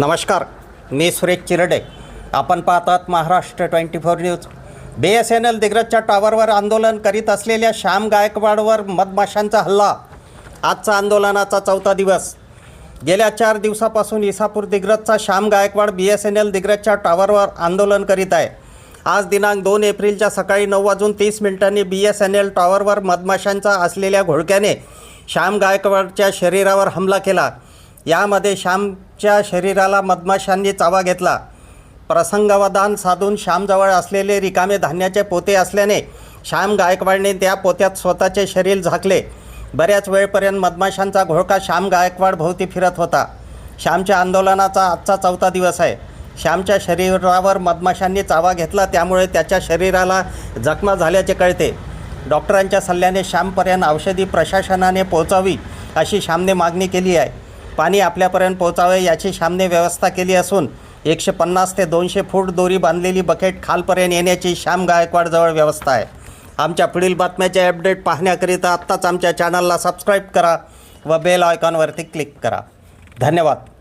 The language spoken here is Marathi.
नमस्कार, मी सुरेश चिरडे. आपण पाहतात महाराष्ट्र 24 न्यूज. BSNL दिग्रजच्या टावरवर आंदोलन करीत असलेल्या श्याम गायकवाडवर मधमाशांचा हल्ला. आजचा आंदोलनाचा 4था दिवस. गेल्या 4 दिवसापासून इसापूर दिग्रजचा श्याम गायकवाड BSNL दिग्रजच्या टावरवर आंदोलन करीत आहे. आज दिनांक 2 एप्रिलच्या सकाळी 9:30 BSNL टावरवर मधमाशांचा असलेल्या घोळक्याने श्याम गायकवाडच्या शरीरावर हमला केला. यामध्ये श्यामच्या शरीराला मधमाशांनी चावा घेतला. प्रसंगावधान साधून श्यामजवळ असलेले रिकामे धान्याचे पोते असल्याने श्याम गायकवाडने त्या पोत्यात स्वतःचे शरीर झाकले. बऱ्याच वेळपर्यंत मधमाशांचा घोळका श्याम गायकवाड भोवती फिरत होता. श्यामच्या आंदोलनाचा आजचा 4था दिवस आहे. श्यामच्या शरीरावर मधमाशांनी चावा घेतला, त्यामुळे त्याच्या शरीराला जखमा झाल्याचे कळते. डॉक्टरांच्या सल्ल्याने श्यामपर्यंत औषधी प्रशासनाने पोहोचावी अशी श्यामने मागणी केली आहे. पाणी आपल्यापर्यंत पोहोचावे याची श्यामने व्यवस्था केली असून 150 ते 200 फूट दोरी बांधलेली बकेट खालपर्यंत येण्याची श्याम गायकवाडजवळ व्यवस्था आहे. आमच्या पुढील बातम्याचे अपडेट पाहण्याकरिता आत्ताच आमच्या चॅनलला सबस्क्राईब करा व बेल आयकॉनवरती क्लिक करा. धन्यवाद.